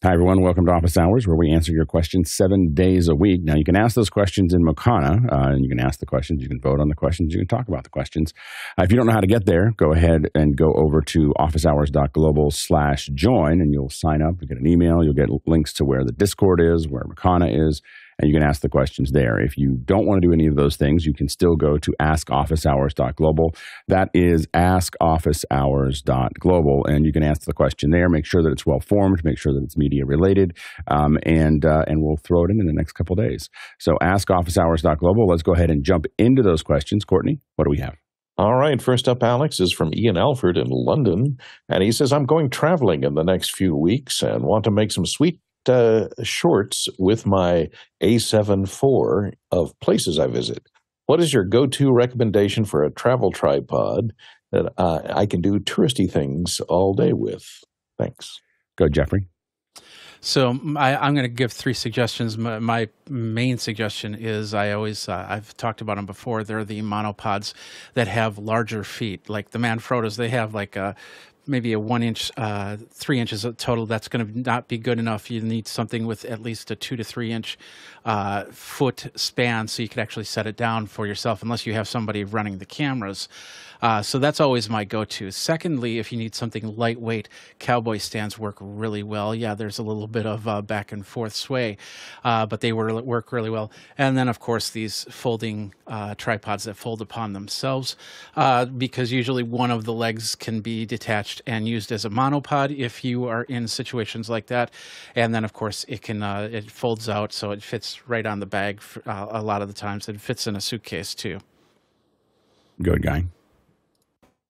Hi, everyone. Welcome to Office Hours, where we answer your questions 7 days a week. Now, you can ask those questions in Mokana, and you can ask the questions, you can vote on the questions, you can talk about the questions. If you don't know how to get there, go ahead and go over to officehours.global/join, and you'll sign up. You'll get an email. You'll get links to where the Discord is, where Mokana is, and you can ask the questions there. If you don't want to do any of those things, you can still go to askofficehours.global. That is askofficehours.global, and you can ask the question there. Make sure that it's well-formed. Make sure that it's media related, and we'll throw it in the next couple days. So askofficehours.global. Let's go ahead and jump into those questions. Courtney, what do we have? All right. First up, Alex, is from Ian Alford in London, and he says, I'm going traveling in the next few weeks and want to make some sweet shorts with my A7 IV of places I visit. What is your go-to recommendation for a travel tripod that I can do touristy things all day with? Thanks. Go, Jeffrey. So I'm going to give 3 suggestions. My main suggestion is I've talked about them before. They're the monopods that have larger feet. Like the Manfrottos, they have like maybe a 1 inch, 3 inches total. That's going to not be good enough. You need something with at least a 2 to 3 inch foot span so you could actually set it down for yourself, unless you have somebody running the cameras. So that's always my go-to. Secondly, if you need something lightweight, cowboy stands work really well. Yeah, there's a little bit of back and forth sway, but they work really well. And then, of course, these folding tripods that fold upon themselves, because usually one of the legs can be detached and used as a monopod if you are in situations like that. And then, of course, it folds out so it fits right on the bag a lot of the times. It fits in a suitcase, too. Good guy.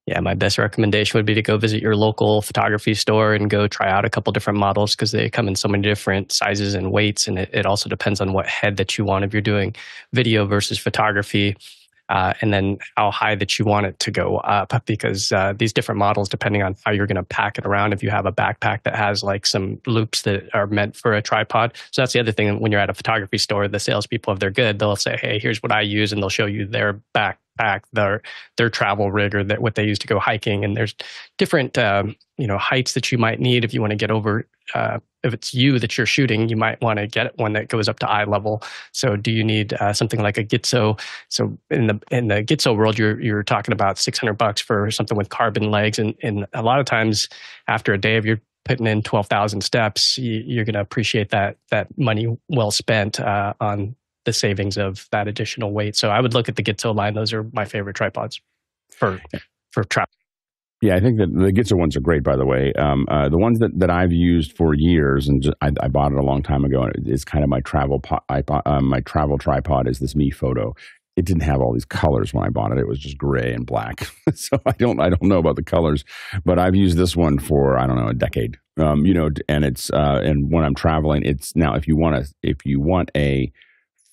Yeah, my best recommendation would be to go visit your local photography store and go try out a couple different models, because they come in so many different sizes and weights. And it also depends on what head that you want if you're doing video versus photography, and then how high that you want it to go up, because these different models, depending on how you're going to pack it around, if you have a backpack that has like some loops that are meant for a tripod. So that's the other thing. When you're at a photography store, the salespeople, if they're good, they'll say, hey, here's what I use, and they'll show you their backpack, their travel rig, or what they use to go hiking. And there's different heights that you might need if you want to get over. If it's you that you're shooting, you might want to get one that goes up to eye level. So do you need something like a Gitzo? So in the Gitzo world, you're talking about $600 for something with carbon legs, and a lot of times after a day of you're putting in 12,000 steps, you're going to appreciate that money well spent on the savings of that additional weight. So I would look at the Gitzo line. Those are my favorite tripods for travel. Yeah, I think that the Gitzo ones are great, by the way. The ones that I've used for years, and I bought it a long time ago, and it's kind of my travel tripod is this Mi Photo. It didn't have all these colors when I bought it. It was just gray and black. So I don't know about the colors, but I've used this one for, I don't know, a decade. And it's and when I'm traveling, it's now if you want a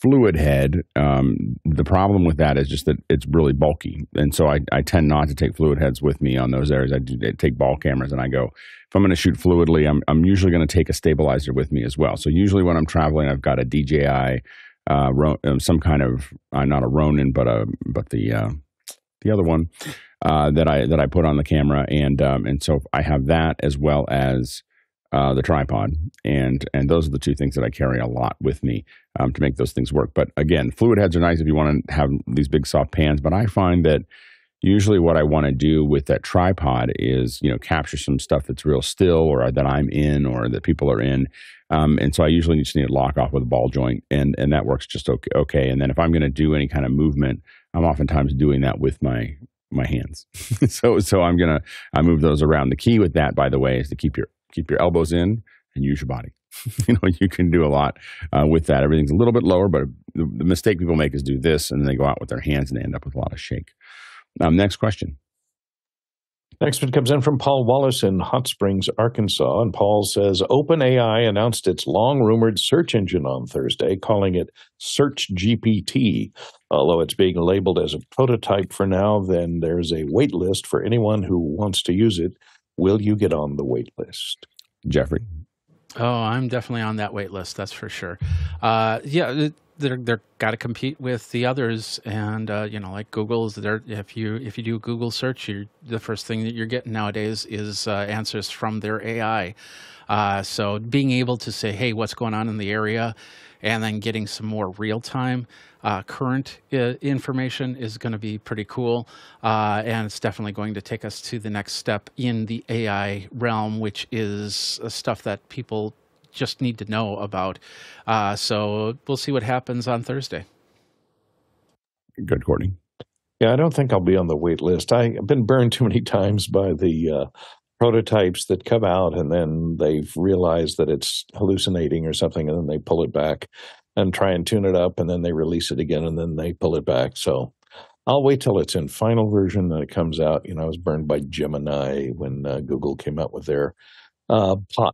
fluid head, the problem with that is just that it's really bulky. And so I tend not to take fluid heads with me on those areas. I take ball cameras, and I go, if I'm going to shoot fluidly, I'm usually going to take a stabilizer with me as well. So usually when I'm traveling, I've got a DJI, some kind of, not a Ronin, but the other one that I put on the camera. And so I have that as well as the tripod, and those are the 2 things that I carry a lot with me to make those things work. But again, fluid heads are nice if you want to have these big soft pans, but I find that usually what I want to do with that tripod is, capture some stuff that's real still, or that I'm in, or that people are in. And so I usually just need to lock off with a ball joint, and that works just okay. And then if I'm going to do any kind of movement, I'm oftentimes doing that with my hands. so I move those around. The key with that, by the way, is to keep your elbows in and use your body. You can do a lot with that. Everything's a little bit lower, but the mistake people make is do this, and then they go out with their hands and they end up with a lot of shake. Next question. Next one comes in from Paul Wallace in Hot Springs, Arkansas. And Paul says, OpenAI announced its long-rumored search engine on Thursday, calling it SearchGPT. Although it's being labeled as a prototype for now, then there's a wait list for anyone who wants to use it. Will you get on the wait list? Jeffrey? Oh, I'm definitely on that wait list. That's for sure. They're got to compete with the others, and like Google's. If you do Google search, the first thing that you're getting nowadays is answers from their AI. So being able to say, hey, what's going on in the area, and then getting some more real-time current information is going to be pretty cool. And it's definitely going to take us to the next step in the AI realm, which is stuff that people just need to know about. So we'll see what happens on Thursday. Good, Courtney. Yeah, I don't think I'll be on the wait list. I've been burned too many times by the prototypes that come out and then they've realized that it's hallucinating or something, and then they pull it back and try and tune it up, and then they release it again, and then they pull it back. So I'll wait till it's in final version, then it comes out. I was burned by Gemini when Google came out with their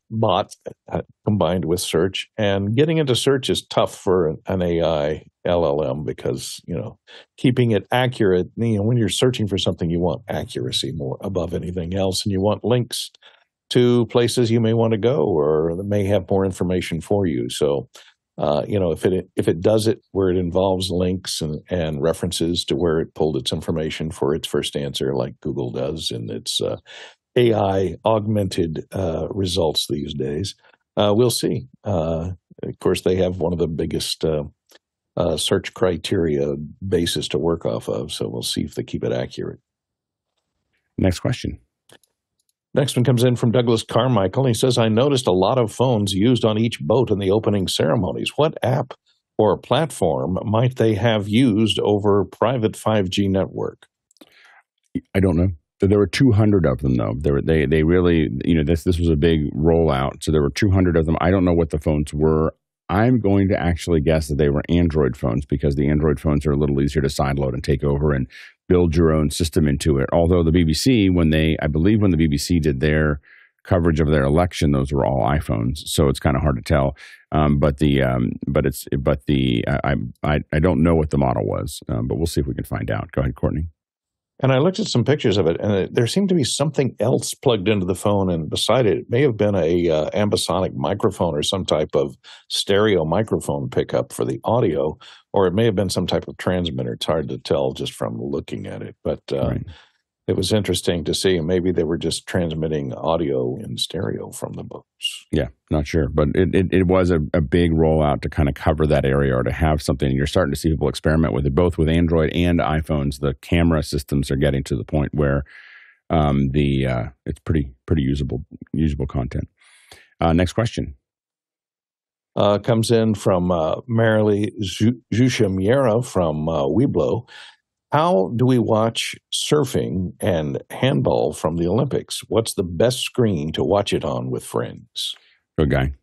bot combined with search. And getting into search is tough for an AI LLM because, keeping it accurate, when you're searching for something, you want accuracy more above anything else, and you want links to places you may want to go or that may have more information for you. So, if it does it where it involves links and references to where it pulled its information for its first answer, like Google does in its AI augmented results these days, we'll see. Of course, they have one of the biggest search criteria basis to work off of, so we'll see if they keep it accurate. Next question. Next one comes in from Douglas Carmichael. He says, I noticed a lot of phones used on each boat in the opening ceremonies. What app or platform might they have used over private 5G network? I don't know. There were 200 of them, though. They really, this was a big rollout. So there were 200 of them. I don't know what the phones were. I'm going to actually guess that they were Android phones because the Android phones are a little easier to sideload and take over and build your own system into it. Although the BBC, I believe when the BBC did their coverage of their election, those were all iPhones. So it's kind of hard to tell. I don't know what the model was, but we'll see if we can find out. Go ahead, Courtney. And I looked at some pictures of it, and there seemed to be something else plugged into the phone, and beside it, it may have been a ambisonic microphone or some type of stereo microphone pickup for the audio, or it may have been some type of transmitter. It's hard to tell just from looking at it, but Right. It was interesting to see. Maybe they were just transmitting audio in stereo from the boats. Yeah, not sure. But it was a big rollout to kind of cover that area or to have something. And you're starting to see people experiment with it, both with Android and iPhones. The camera systems are getting to the point where it's pretty usable content. Next question. Comes in from Marilee Jushamiera from Weeblo. How do we watch surfing and handball from the Olympics? What's the best screen to watch it on with friends? Good guy.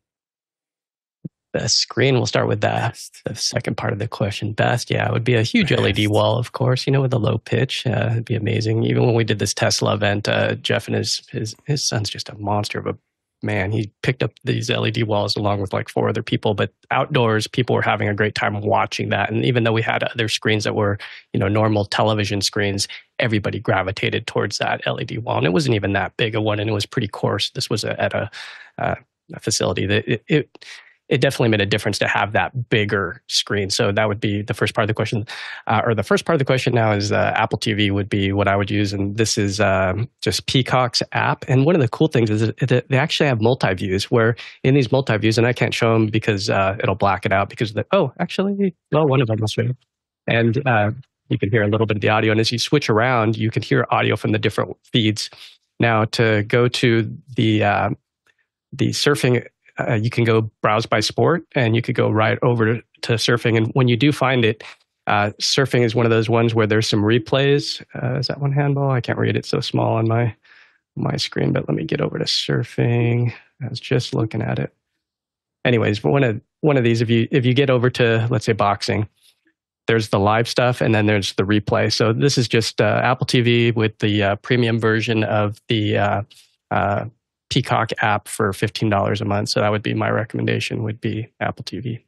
Best screen, we'll start with that. The second part of the question. Best, yeah, it would be a huge LED wall, of course, with the low pitch. It'd be amazing. Even when we did this Tesla event, Jeff and his son's just a monster of a man. He picked up these LED walls along with like 4 other people, but outdoors, people were having a great time watching that. And even though we had other screens that were, normal television screens, everybody gravitated towards that LED wall. And it wasn't even that big a one, and it was pretty coarse. This was at a facility that it definitely made a difference to have that bigger screen. So that would be the first part of the question. Or the first part of the question now is Apple TV would be what I would use. And this is just Peacock's app. And one of the cool things is that they actually have multi-views, where in these multi-views, and I can't show them because it'll black it out because one of them was there. And you can hear a little bit of the audio. And as you switch around, you can hear audio from the different feeds. Now to go to the surfing, you can go browse by sport, and you could go right over to surfing. And when you do find it, surfing is one of those ones where there's some replays. Is that one handball? I can't read it so small on my screen, but let me get over to surfing. I was just looking at it. Anyways, one of these, if you get over to, let's say, boxing, there's the live stuff, and then there's the replay. So this is just Apple TV with the premium version of the Peacock app for $15 a month. So that would be my recommendation, would be Apple TV.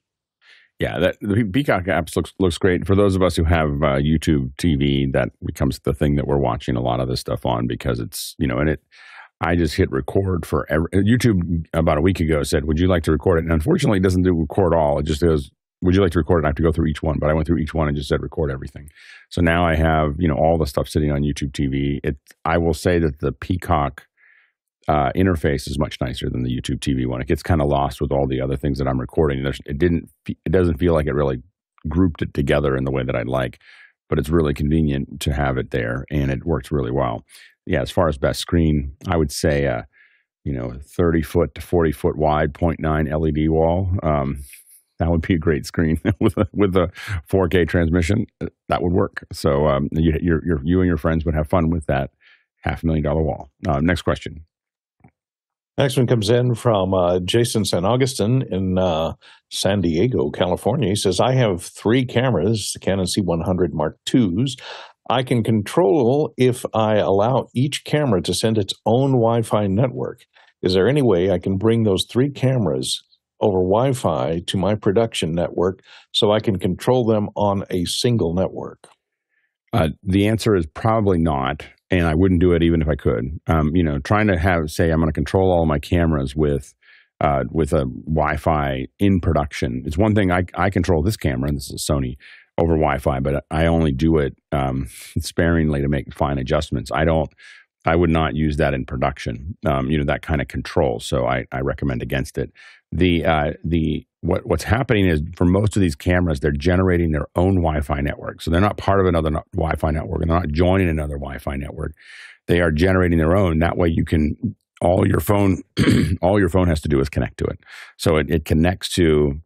Yeah, the Peacock app looks great. For those of us who have YouTube TV, that becomes the thing that we're watching a lot of this stuff on, because it's, I just hit record for YouTube about a week ago said, would you like to record it? And unfortunately, it doesn't do record all. It just goes, would you like to record it? I have to go through each one, but I went through each one and just said record everything. So now I have, all the stuff sitting on YouTube TV. I will say that the Peacock interface is much nicer than the YouTube TV one. It gets kind of lost with all the other things that I'm recording. It doesn't feel like it really grouped it together in the way that I'd like, but it's really convenient to have it there, and it works really well. Yeah, as far as best screen, I would say 30 foot to 40 foot wide 0.9 LED wall. That would be a great screen with a 4K transmission. That would work. So you and your friends would have fun with that $500,000 wall. Next question. Next one comes in from Jason San Augustin in San Diego, California. He says, I have 3 cameras, the Canon C100 Mark IIs. I can control if I allow each camera to send its own Wi-Fi network. Is there any way I can bring those 3 cameras over Wi-Fi to my production network so I can control them on a single network? The answer is probably not, and I wouldn't do it even if I could. Trying to say I'm going to control all my cameras with a Wi-Fi in production. It's one thing. I control this camera, and this is a Sony, over Wi-Fi, but I only do it sparingly to make fine adjustments. I would not use that in production. That kind of control. So I recommend against it. What's happening is for most of these cameras, they're generating their own Wi-Fi network. So they're not part of another Wi-Fi network, and they're not joining another Wi-Fi network. They are generating their own. That way, you can all your phone has to do is connect to it. So it connects to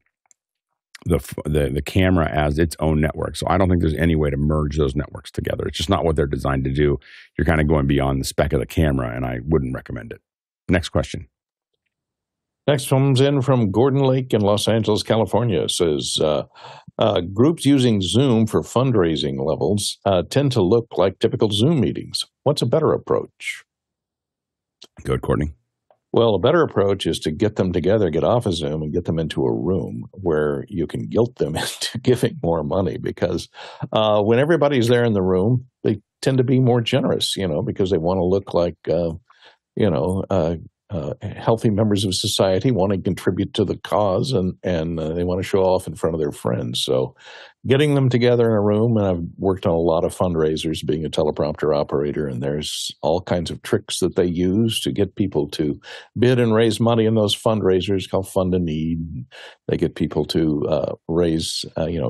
the camera as its own network. So I don't think there's any way to merge those networks together. It's just not what they're designed to do. You're kind of going beyond the spec of the camera, and I wouldn't recommend it. Next question. Next comes in from Gordon Lake in Los Angeles, California. It says, groups using Zoom for fundraising levels tend to look like typical Zoom meetings. What's a better approach? Go ahead, Courtney. Well, a better approach is to get them together, get off of Zoom, and get them into a room where you can guilt them into giving more money. Because when everybody's there in the room, they tend to be more generous, because they want to look like, healthy members of society, want to contribute to the cause, and they want to show off in front of their friends. So getting them together in a room, and I've worked on a lot of fundraisers being a teleprompter operator, and there's all kinds of tricks that they use to get people to bid and raise money in those fundraisers called Fund a Need. They get people to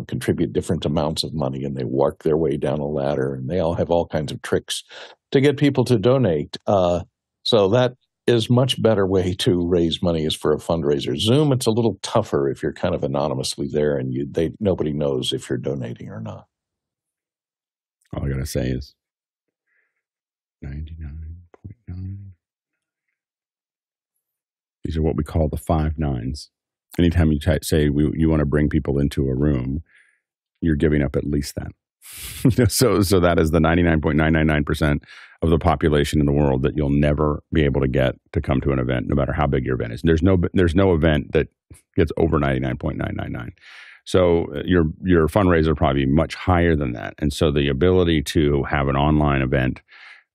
contribute different amounts of money, and they work their way down a ladder, and they all have all kinds of tricks to get people to donate. So that is much better way to raise money is for a fundraiser. Zoom, it's a little tougher if you're kind of anonymously there and nobody knows if you're donating or not. All I gotta say is 99.9. These are what we call the 5 nines. Anytime you say you want to bring people into a room, you're giving up at least that. So that is the 99.999% of the population in the world that you'll never be able to get to come to an event, no matter how big your event is. There's no event that gets over 99.999. So your fundraiser probably much higher than that. And so the ability to have an online event,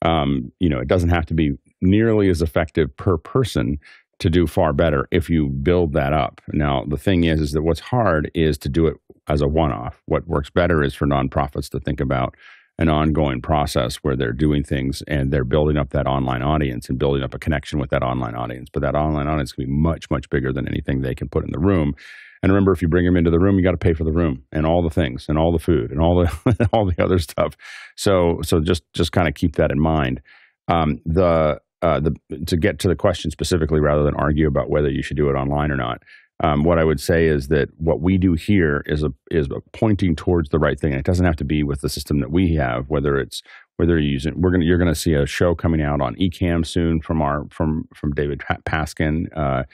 it doesn't have to be nearly as effective per person to do far better if you build that up. Now, the thing is that what's hard is to do it as a one-off. What works better is for nonprofits to think about an ongoing process where they're doing things and they're building up that online audience and building up a connection with that online audience. But that online audience can be much, much bigger than anything they can put in the room. And remember, if you bring them into the room, you got to pay for the room and all the things and all the food and all the all the other stuff. So just kind of keep that in mind. To get to the question specifically, rather than argue about whether you should do it online or not, what I would say is that what we do here is pointing towards the right thing. And it doesn't have to be with the system that we have. Whether you're using, you're gonna see a show coming out on Ecamm soon from David Paskin.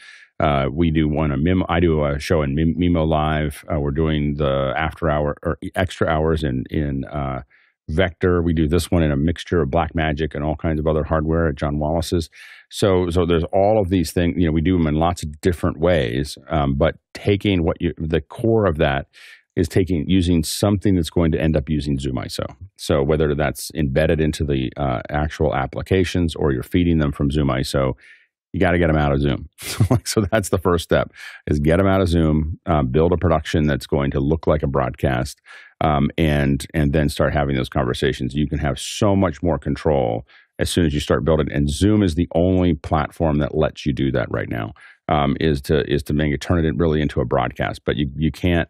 We do one I do a show in Mimo Live. We're doing the after hour or extra hours in Vector. We do this one in a mixture of Blackmagic and all kinds of other hardware at John Wallace's. So there's all of these things. We do them in lots of different ways. But taking the core of that is using something that's going to end up using ZoomISO. So whether that's embedded into the actual applications or you're feeding them from ZoomISO, you got to get them out of Zoom. So that's the first step, is get them out of Zoom, build a production that's going to look like a broadcast, and then start having those conversations. You can have so much more control as soon as you start building. And Zoom is the only platform that lets you do that right now. Is to make it, turn it really into a broadcast. But you can't.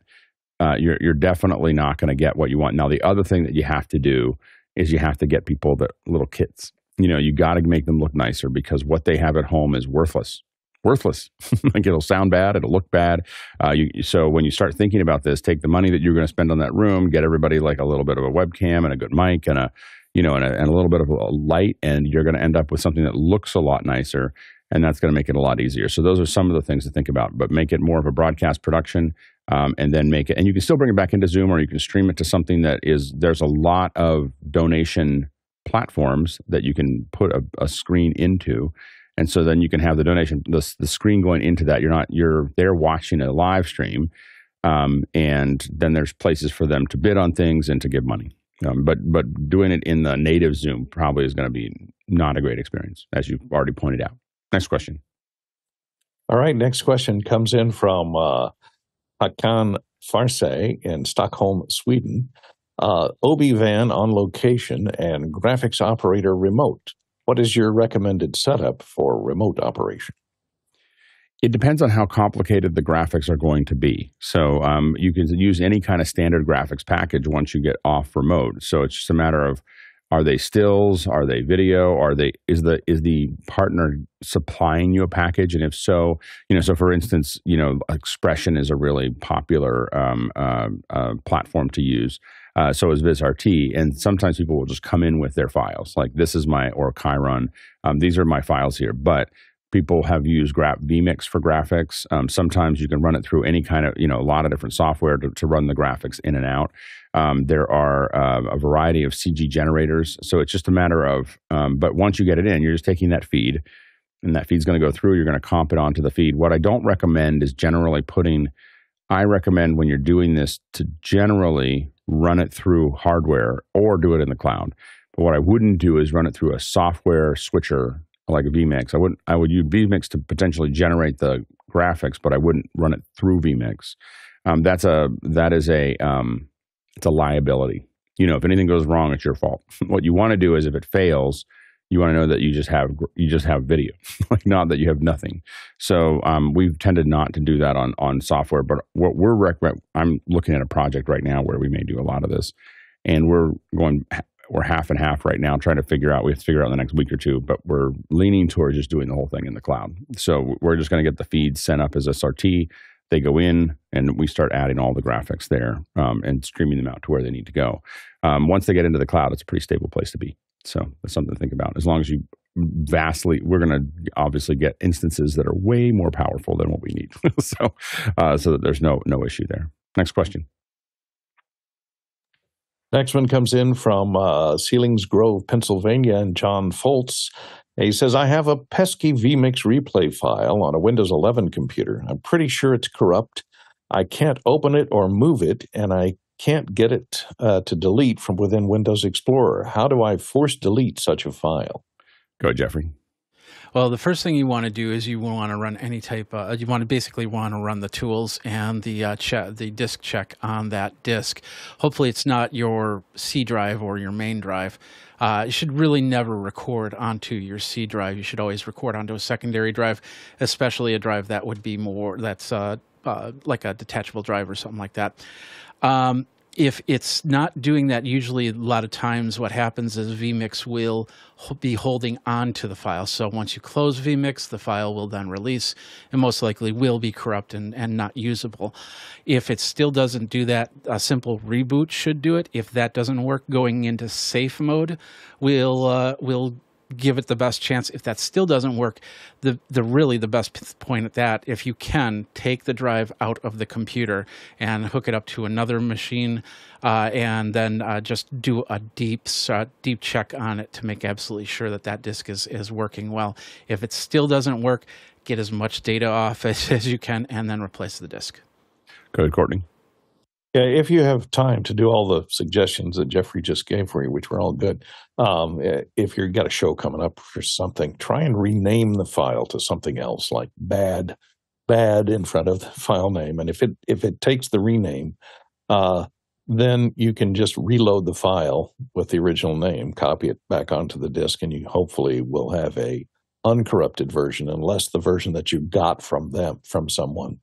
You're definitely not going to get what you want. Now, the other thing that you have to do is you have to get people little kits. You got to make them look nicer, because what they have at home is worthless. Like, it'll sound bad, it'll look bad. So when you start thinking about this, take the money that you're going to spend on that room, get everybody like a little bit of a webcam and a good mic and a little bit of a light, and you're going to end up with something that looks a lot nicer, and that's going to make it a lot easier. So those are some of the things to think about, but make it more of a broadcast production, and then make it, and you can still bring it back into Zoom, or you can stream it to something there's a lot of donation platforms that you can put a screen into. And so then you can have the donation, the screen going into that. You're there watching a live stream, and then there's places for them to bid on things and to give money. But doing it in the native Zoom probably is going to be not a great experience, as you've already pointed out. Next question. All right, next question comes in from Hakan Farse in Stockholm, Sweden. OB van on location and graphics operator remote. What is your recommended setup for remote operation? It depends on how complicated the graphics are going to be. So you can use any kind of standard graphics package once you get off remote. So it's just a matter of, are they stills? Are they video? Is the partner supplying you a package? And if so, so for instance, Expression is a really popular platform to use. So is VizRT, and sometimes people will just come in with their files. Like, this is or Chiron. These are my files here. But people have used vMix for graphics. Sometimes you can run it through any kind of, a lot of different software to run the graphics in and out. There are a variety of CG generators. So it's just a matter of, but once you get it in, you're just taking that feed, and that feed's going to go through. You're going to comp it onto the feed. What I don't recommend is I recommend when you're doing this to generally run it through hardware or do it in the cloud. But what I wouldn't do is run it through a software switcher like a vMix. I would use vMix to potentially generate the graphics, but I wouldn't run it through vMix. It's a liability. If anything goes wrong, it's your fault. What you want to do is, if it fails, you want to know that you just have video, like, not that you have nothing. So we've tended not to do that on software. But what I'm looking at a project right now where we may do a lot of this, and we're half and half right now, trying to figure out. We have to figure out in the next week or two, but we're leaning towards just doing the whole thing in the cloud. So we're just going to get the feeds sent up as SRT. They go in, and we start adding all the graphics there and streaming them out to where they need to go. Once they get into the cloud, it's a pretty stable place to be. So that's something to think about. As long as we're going to obviously get instances that are way more powerful than what we need. so that there's no issue there. Next question. Next one comes in from Sealings Grove, Pennsylvania, and John Foltz. He says, I have a pesky vMix replay file on a Windows 11 computer. I'm pretty sure it's corrupt. I can't open it or move it, and I can't get it to delete from within Windows Explorer. How do I force delete such a file? Go ahead, Jeffrey. Well, the first thing you want to do is you want to run any type of, you want to run the tools and the disk check on that disk. Hopefully it's not your C drive or your main drive. You should really never record onto your C drive. You should always record onto a secondary drive, especially a drive that would be that's like a detachable drive or something like that. If it's not doing that, usually a lot of times what happens is vMix will be holding on to the file. So once you close vMix, the file will then release and most likely will be corrupt and not usable. If it still doesn't do that, a simple reboot should do it. If that doesn't work, going into safe mode will give it the best chance. If that still doesn't work, the best point at that, if you can, take the drive out of the computer and hook it up to another machine, and then just do a deep check on it to make absolutely sure that disk is working well. If it still doesn't work, get as much data off as you can, and then replace the disk. Go ahead, Courtney. Yeah, if you have time to do all the suggestions that Jeffrey just gave for you, which were all good, if you've got a show coming up for something, try and rename the file to something else, like bad in front of the file name. And if it takes the rename, then you can just reload the file with the original name, copy it back onto the disk, and you hopefully will have a uncorrupted version, unless the version that you got from someone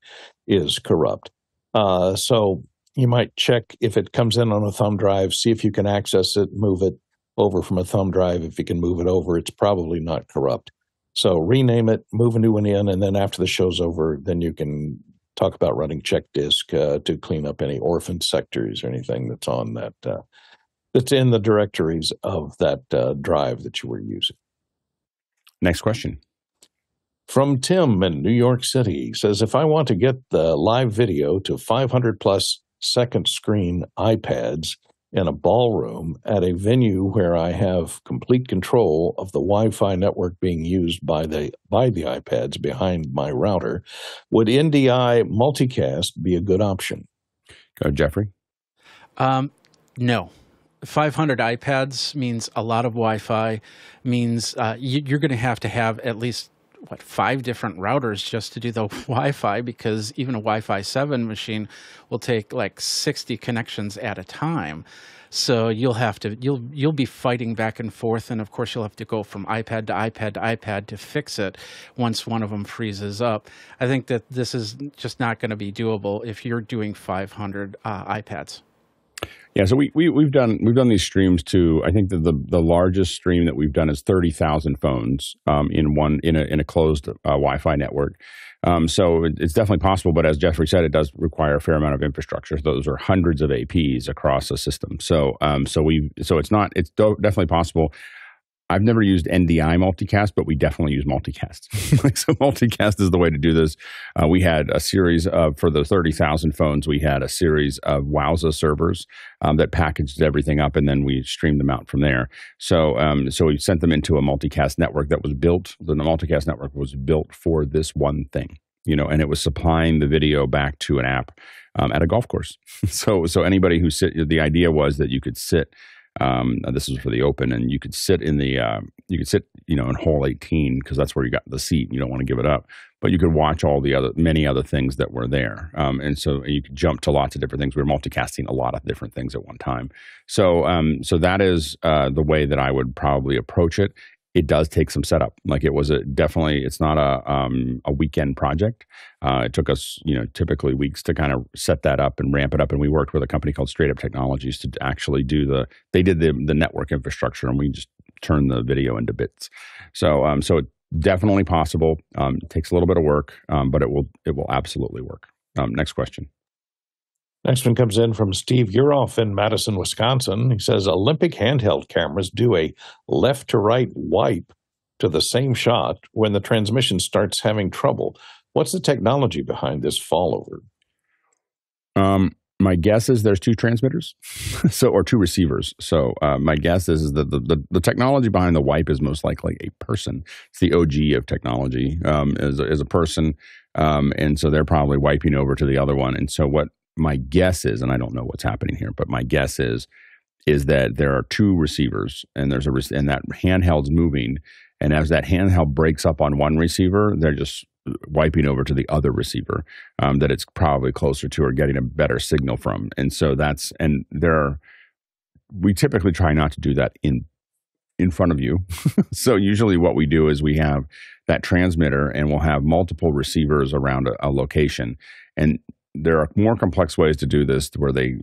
is corrupt. So you might check if it comes in on a thumb drive, see if you can access it, move it over from a thumb drive. If you can move it over, it's probably not corrupt. So rename it, move a new one in, and then after the show's over, then you can talk about running check disk to clean up any orphan sectors or anything that's on that that's in the directories of that drive that you were using. Next question. From Tim in New York City. He says, if I want to get the live video to 500 plus second screen iPads in a ballroom at a venue where I have complete control of the Wi-Fi network being used by the iPads behind my router, would NDI multicast be a good option? Go, Jeffrey. No. 500 iPads means a lot of Wi-Fi, means you're going to have at least 5 different routers just to do the Wi-Fi, because even a Wi-Fi 7 machine will take like 60 connections at a time. So you'll be fighting back and forth, and of course you'll have to go from iPad to iPad to iPad to fix it once one of them freezes up. I think that this is just not going to be doable if you're doing 500 iPads. Yeah, so we've done these streams too. I think that the largest stream that we've done is 30,000 phones in a closed Wi-Fi network. So it's definitely possible, but as Jeffrey said, it does require a fair amount of infrastructure. Those are hundreds of APs across a system. So it's definitely possible. I've never used NDI multicast, but we definitely use multicast. So multicast is the way to do this. We had a series for the 30,000 phones, we had a series of Wowza servers that packaged everything up, and then we streamed them out from there. So we sent them into a multicast network that was built. The multicast network was built for this one thing, and it was supplying the video back to an app at a golf course. So anybody the idea was that you could sit. This is for the open, and you could sit in in hole 18, because that's where you got the seat. You don't want to give it up, but you could watch many other things that were there. And so you could jump to lots of different things. We were multicasting a lot of different things at one time. So that is the way that I would probably approach it. It does take some setup. Like it's not a weekend project. It took us, typically weeks to kind of set that up and ramp it up. And we worked with a company called Straight Up Technologies to actually they did the network infrastructure, and we just turned the video into bits. So it's definitely possible. It takes a little bit of work, but it will absolutely work. Next question. Next one comes in from Steve Uroff in Madison, Wisconsin. He says, Olympic handheld cameras do a left-to-right wipe to the same shot when the transmission starts having trouble. What's the technology behind this fallover? My guess is there's 2 transmitters, or 2 receivers. So my guess is that the technology behind the wipe is most likely a person. It's the OG of technology, is a person, and so they're probably wiping over to the other one. And so what my guess is, and I don't know what's happening here, but my guess is that there are 2 receivers, and and that handheld's moving, and as that handheld breaks up on one receiver, they're just wiping over to the other receiver that it's probably closer to or getting a better signal from. And so we typically try not to do that in front of you. So usually what we do is we have that transmitter, and we'll have multiple receivers around a location. And there are more complex ways to do this where they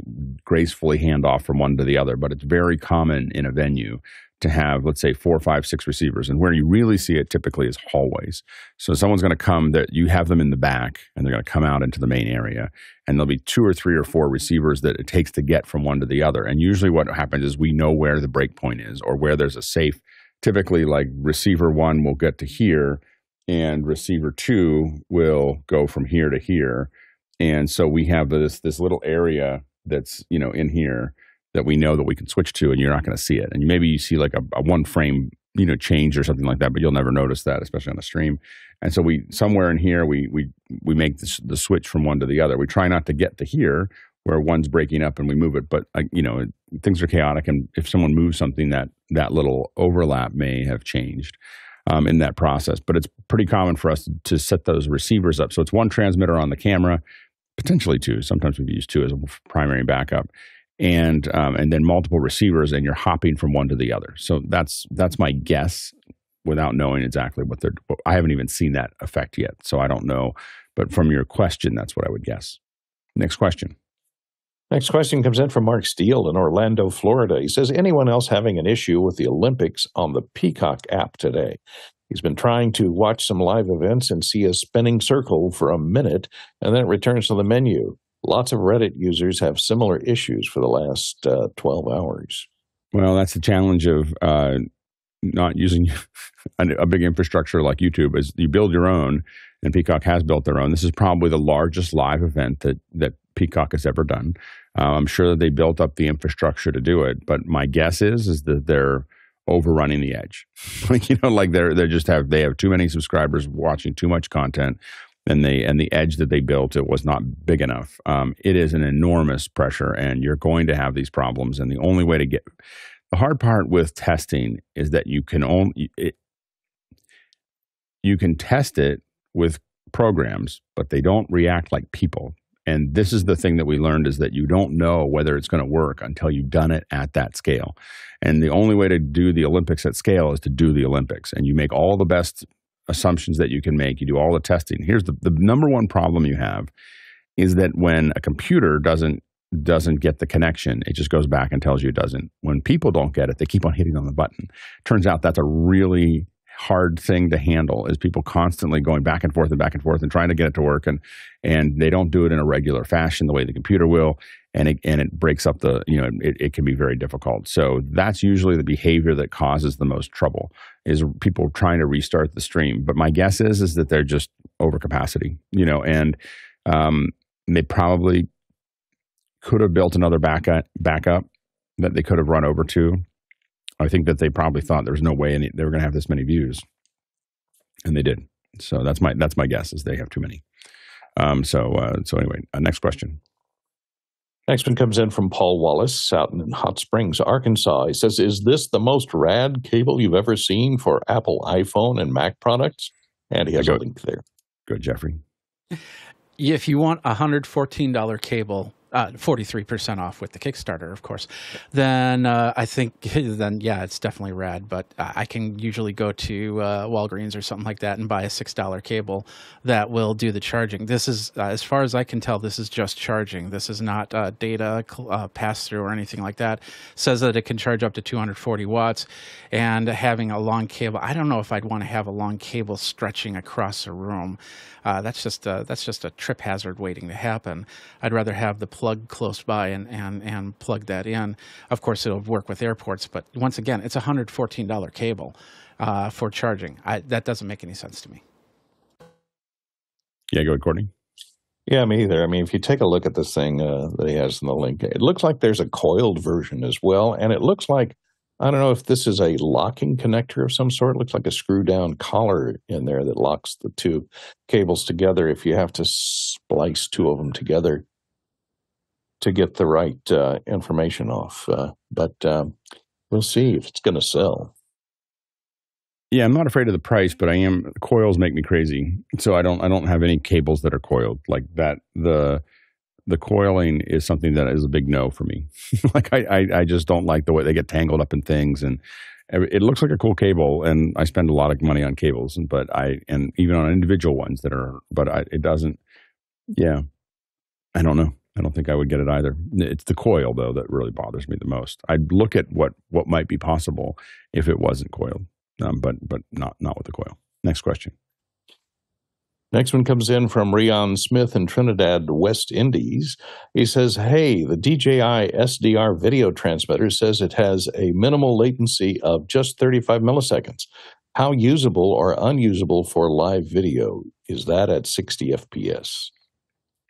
gracefully hand off from one to the other, but it's very common in a venue to have, let's say, 4, 5, 6 receivers. And where you really see it typically is hallways. So someone's going to come, that you have them in the back, and they're going to come out into the main area, and there'll be 2 or 3 or 4 receivers that it takes to get from one to the other. And usually what happens is we know where the break point is, or where there's a safe. Typically, like receiver 1 will get to here, and receiver 2 will go from here to here. And so we have this little area that's, in here that we know that we can switch to, and you're not going to see it. And maybe you see like a 1 frame, change or something like that, but you'll never notice that, especially on a stream. And so somewhere in here, we make the switch from one to the other. We try not to get to here where one's breaking up and we move it, but things are chaotic. And if someone moves something, that little overlap may have changed in that process. But it's pretty common for us to set those receivers up. So it's 1 transmitter on the camera, potentially 2. Sometimes we've used 2 as a primary backup. and then multiple receivers, and you're hopping from one to the other. So that's my guess, without knowing exactly what they're. I haven't even seen that effect yet, so I don't know. But from your question, that's what I would guess. Next question. Next question comes in from Mark Steele in Orlando, Florida. He says, anyone else having an issue with the Olympics on the Peacock app today? He's been trying to watch some live events and see a spinning circle for a minute, and then it returns to the menu. Lots of Reddit users have similar issues for the last 12 hours. Well, that's the challenge of not using a big infrastructure like YouTube. Is you build your own, and Peacock has built their own. This is probably the largest live event that Peacock has ever done. I'm sure that they built up the infrastructure to do it, but my guess is that they're overrunning the edge. Like, they have too many subscribers watching too much content, and the edge that they built, it was not big enough. It is an enormous pressure, and you're going to have these problems. And the only way to the hard part with testing is that you can test it with programs, but they don't react like people. And this is the thing that we learned, is that you don't know whether it's going to work until you've done it at that scale. And the only way to do the Olympics at scale is to do the Olympics. And you make all the best assumptions that you can make. You do all the testing. Here's the number one problem you have is that when a computer doesn't get the connection, it just goes back and tells you it doesn't. When people don't get it, they keep on hitting on the button. Turns out that's a really hard thing to handle, is people constantly going back and forth and trying to get it to work, and they don't do it in a regular fashion the way the computer will, and it breaks up it can be very difficult. So that's usually the behavior that causes the most trouble, is people trying to restart the stream. But my guess is that they're just over capacity, and they probably could have built another backup that they could have run over to. I think that they probably thought there was no way they were going to have this many views, and they did. So that's my guess, is they have too many. So anyway, next question. Next one comes in from Paul Wallace out in Hot Springs, Arkansas. He says, is this the most rad cable you've ever seen for Apple iPhone and Mac products? And he has a link there. Good, Jeffrey. If you want a $114 cable, 43% off with the Kickstarter, of course, then I think it's definitely rad. But I can usually go to Walgreens or something like that and buy a $6 cable that will do the charging. This is, as far as I can tell, this is just charging. This is not data pass-through or anything like that. It says that it can charge up to 240 watts. And having a long cable, I don't know if I'd want to have a long cable stretching across a room. That's just a trip hazard waiting to happen. I'd rather have the plug close by and plug that in. Of course, it'll work with airports, but once again, it's a $114 cable for charging. That doesn't make any sense to me. Yeah, go ahead, Courtney. Yeah, me either. I mean, if you take a look at this thing that he has in the link, it looks like there's a coiled version as well, and it looks like, I don't know if this is a locking connector of some sort. It looks like a screw-down collar in there that locks the two cables together if you have to splice two of them together to get the right information off. But we'll see if it's going to sell. Yeah, I'm not afraid of the price, but coils make me crazy. So I don't have any cables that are coiled like that. The coiling is something that is a big no for me. Like I just don't like the way they get tangled up in things, and it looks like a cool cable, and I spend a lot of money on cables, and even on individual ones it doesn't. Yeah, I don't know. I don't think I would get it either. It's the coil though that really bothers me the most. I'd look at what might be possible if it wasn't coiled, but not with the coil. Next question. Next one comes in from Rion Smith in Trinidad, West Indies. He says, hey, the DJI SDR video transmitter says it has a minimal latency of just 35 milliseconds. How usable or unusable for live video is that at 60 FPS?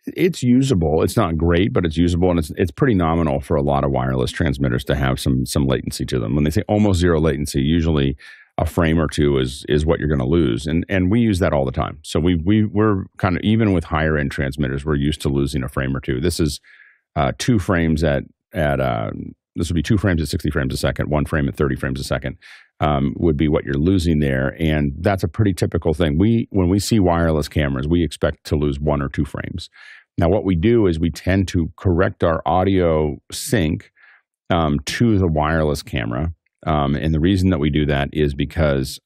It's usable. It's not great, but it's usable, and it's pretty nominal for a lot of wireless transmitters to have some latency to them. When they say almost zero latency, usually a frame or two is what you're going to lose, and we use that all the time. So we're kind of, even with higher end transmitters, we're used to losing a frame or two. This is 2 frames at this would be 2 frames at 60 frames a second, 1 frame at 30 frames a second, would be what you're losing there. And that's a pretty typical thing. When we see wireless cameras, we expect to lose 1 or 2 frames. Now, what we do is we tend to correct our audio sync to the wireless camera. And the reason that we do that is because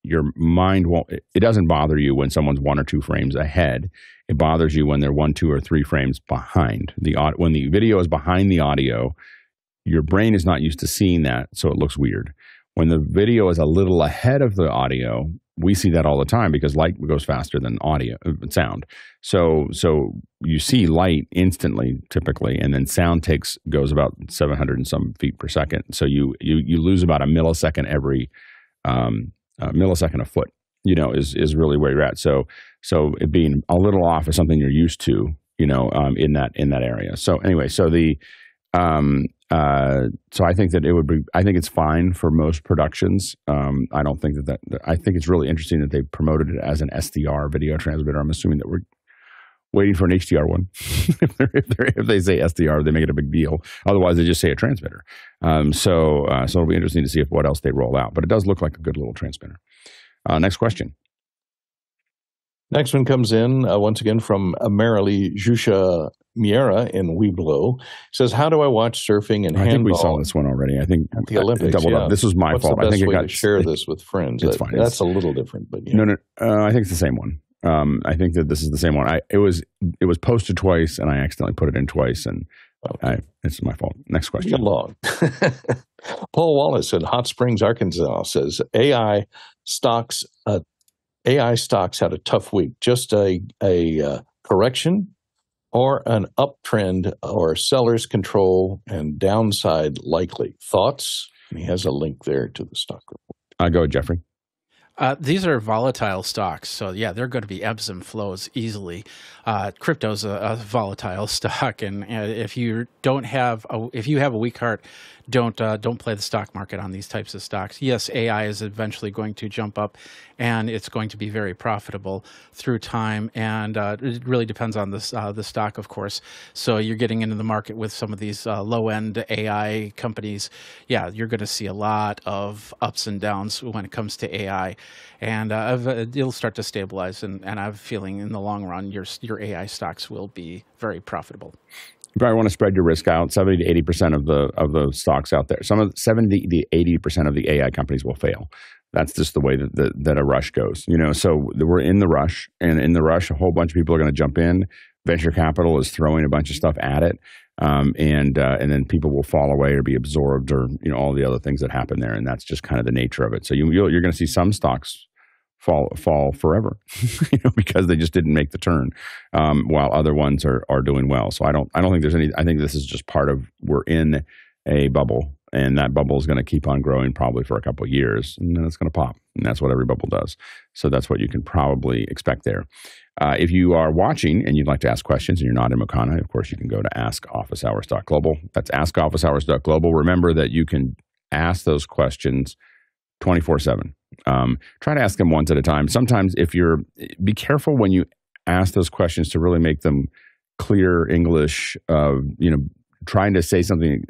your mind it doesn't bother you when someone's 1 or 2 frames ahead. It bothers you when they're 1, 2, or 3 frames behind. When the video is behind the audio, your brain is not used to seeing that, so it looks weird. When the video is a little ahead of the audio, we see that all the time because light goes faster than sound. So you see light instantly, typically, and then sound goes about 700 and some feet per second. So you lose about a millisecond every millisecond a foot. Is really where you're at. So it being a little off is something you're used to. In that area. So anyway, so so I think that I think it's fine for most productions. I don't think I think it's really interesting that they promoted it as an SDR video transmitter. I'm assuming that we're waiting for an HDR one. if they say SDR, they make it a big deal. Otherwise, they just say a transmitter. So it'll be interesting to see what else they roll out. But it does look like a good little transmitter. Next question. Next one comes in, once again, from Marilee Jusha Miera in Weeblo. Says, how do I watch surfing and handball? I think we saw this one already. I think at the Olympics, up. This was my What's fault. The best I think way to share this with friends? It's fine. That's a little different, but No, I think it's the same one. I think that this is the same one. It was posted twice, and I accidentally put it in twice, and it's my fault. Next question. Get along. Paul Wallace in Hot Springs, Arkansas says, AI stocks had a tough week. Just a correction or an uptrend or seller's control and downside likely. Thoughts? And he has a link there to the stock report. Go ahead, Jeffrey. These are volatile stocks, so yeah, they're going to be ebbs and flows easily. Crypto's a volatile stock, and if you have a weak heart, don't play the stock market on these types of stocks. Yes, AI is eventually going to jump up, and it's going to be very profitable through time, and it really depends on the stock, of course. So you're getting into the market with some of these low-end AI companies. Yeah, you're going to see a lot of ups and downs when it comes to AI, and it'll start to stabilize. And I have a feeling in the long run, your AI stocks will be very profitable. You probably want to spread your risk out. 70 to 80% of the stocks out there. 70 to 80% of the AI companies will fail. That's just the way that a rush goes. So we're in the rush, and in the rush, a whole bunch of people are going to jump in. Venture capital is throwing a bunch of stuff at it, and then people will fall away or be absorbed, or all the other things that happen there. And that's just kind of the nature of it. So you're going to see some stocks fall forever, because they just didn't make the turn, while other ones are doing well. So I don't think there's any. I think this is just part of, we're in a bubble, and that bubble is going to keep on growing probably for a couple of years, and then it's going to pop, and that's what every bubble does. So that's what you can probably expect there. If you are watching and you'd like to ask questions and you're not in Makana, of course you can go to askofficehours.global. That's askofficehours.global. Remember that you can ask those questions 24/7. Try to ask them once at a time. Sometimes be careful when you ask those questions to really make them clear English, trying to say something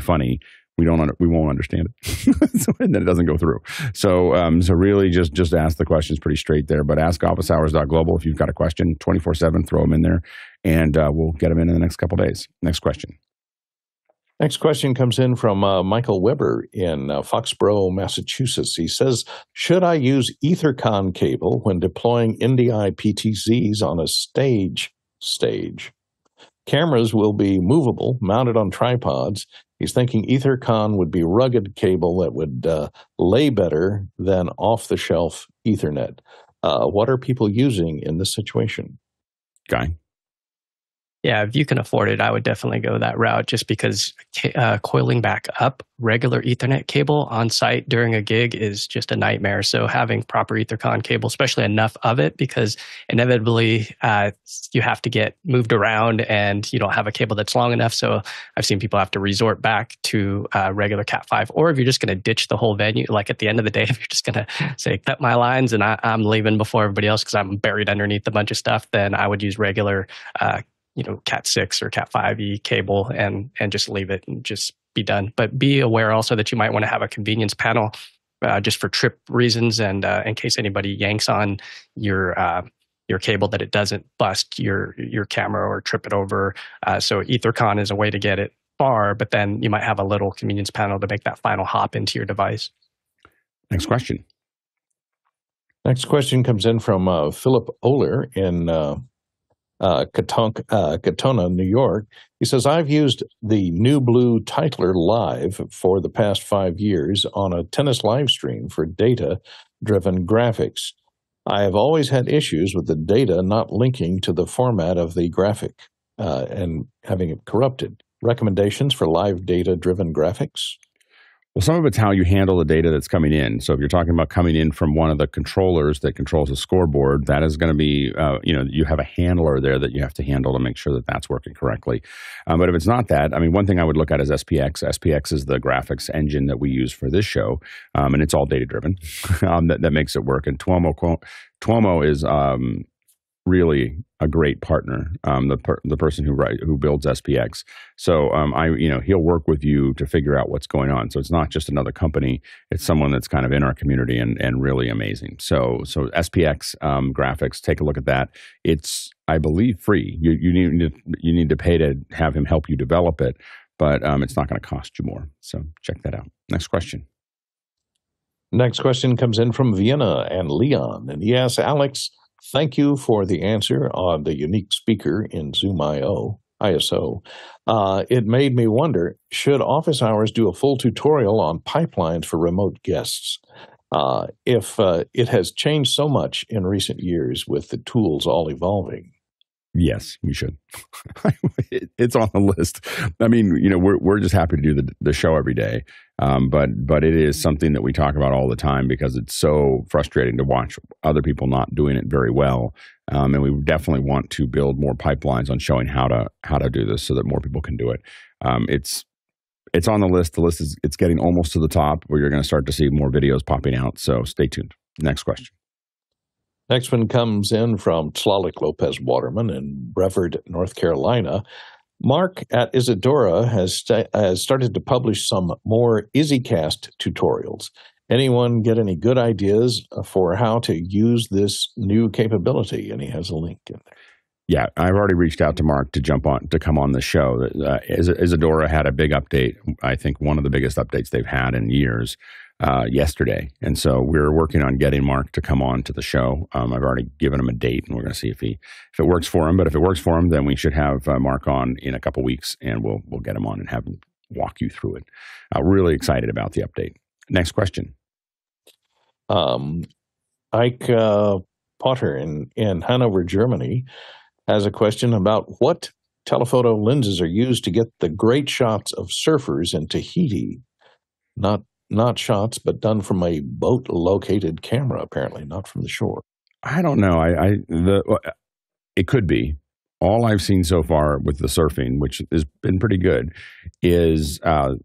funny. We won't understand it. And then it doesn't go through. So really just ask the questions pretty straight there, but askofficehours.global. If you've got a question 24/7, throw them in there, and we'll get them in the next couple of days. Next question. Next question comes in from Michael Weber in Foxborough, Massachusetts. He says, should I use Ethercon cable when deploying NDI PTZs on a stage? Cameras will be movable, mounted on tripods. He's thinking Ethercon would be rugged cable that would lay better than off-the-shelf Ethernet. What are people using in this situation? Guy? Yeah, if you can afford it, I would definitely go that route, just because coiling back up regular Ethernet cable on site during a gig is just a nightmare. So having proper Ethercon cable, especially enough of it, because inevitably you have to get moved around and you don't have a cable that's long enough. So I've seen people have to resort back to regular Cat5, or if you're just going to ditch the whole venue, like at the end of the day, if you're just going to say, cut my lines and I'm leaving before everybody else because I'm buried underneath a bunch of stuff, then I would use regular Cat 6 or Cat 5e cable and just leave it and just be done. But be aware also that you might want to have a convenience panel just for trip reasons and in case anybody yanks on your cable, that it doesn't bust your camera or trip it over. So Ethercon is a way to get it far, but then you might have a little convenience panel to make that final hop into your device. Next question. Next question comes in from Philip Oler in Katona, New York. He says, I've used the NewBlue Titler Live for the past 5 years on a Tennis Livestream for data-driven graphics. I have always had issues with the data not linking to the format of the graphic and having it corrupted. Recommendations for live data-driven graphics? Well, some of it's how you handle the data that's coming in. So if you're talking about coming in from one of the controllers that controls the scoreboard, that is going to be, you have a handler there that you have to handle to make sure that that's working correctly. But if it's not that, one thing I would look at is SPX. SPX is the graphics engine that we use for this show, and it's all data-driven. That makes it work. And Tuomo is really a great partner, the person who builds SPX. So he'll work with you to figure out what's going on. So it's not just another company; it's someone that's kind of in our community and really amazing. So SPX graphics, take a look at that. It's, I believe, free. You need to pay to have him help you develop it, but it's not going to cost you more. So check that out. Next question. Next question comes in from Vienna and Leon, and he asks, Alex, thank you for the answer on the unique speaker in ZoomISO. It made me wonder, should office hours do a full tutorial on pipelines for remote guests? If it has changed so much in recent years with the tools all evolving. Yes, you should. It's on the list. We're just happy to do the show every day. But it is something that we talk about all the time because it's so frustrating to watch other people not doing it very well. And we definitely want to build more pipelines on showing how to do this so that more people can do it. It's on the list. The list it's getting almost to the top where you're going to start to see more videos popping out. So stay tuned. Next question. Next one comes in from Tlaloc Lopez Waterman in Brevard, North Carolina. Mark at Isadora has started to publish some more izzycast tutorials. Anyone get any good ideas for how to use this new capability? And he has a link in there. Yeah, I've already reached out to Mark to come on the show. Isadora had a big update. I think one of the biggest updates they've had in years yesterday. And so we're working on getting Mark to come on to the show. I've already given him a date, and we're going to see if it works for him. But if it works for him, then we should have Mark on in a couple weeks, and we'll get him on and have him walk you through it. Really excited about the update. Next question. Ike Potter in Hanover, Germany, has a question about what telephoto lenses are used to get the great shots of surfers in Tahiti. Not shots, but done from a boat-located camera, apparently, not from the shore. I don't know. It could be. All I've seen so far with the surfing, which has been pretty good, is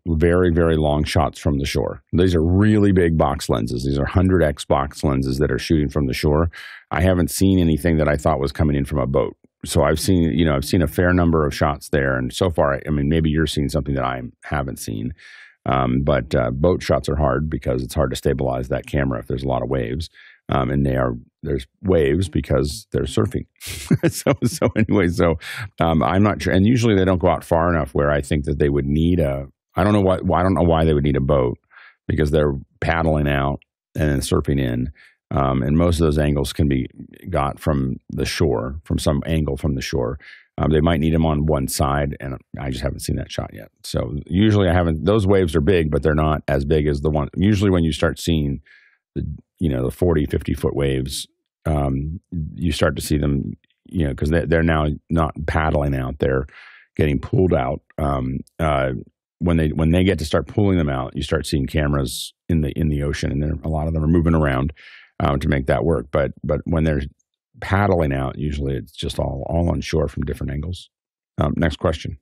very, very long shots from the shore. These are really big box lenses. These are 100x box lenses that are shooting from the shore. I haven't seen anything that I thought was coming in from a boat. So I've seen a fair number of shots there. And so far, maybe you're seeing something that I haven't seen. But boat shots are hard because it's hard to stabilize that camera if there's a lot of waves. And there's waves because they're surfing. I'm not sure. And usually they don't go out far enough where I think that they would need I don't know why they would need a boat, because they're paddling out and then surfing in. And most of those angles can be got from the shore, from some angle from the shore. They might need them on one side, and I just haven't seen that shot yet. So usually those waves are big, but they're not as big as the one. Usually when you start seeing the 40, 50-foot waves, you start to see them, because they're now not paddling out. They're getting pulled out. When they get to start pulling them out, you start seeing cameras in the ocean, and a lot of them are moving around to make that work. But when they're paddling out, usually it's just all on shore from different angles. Next question.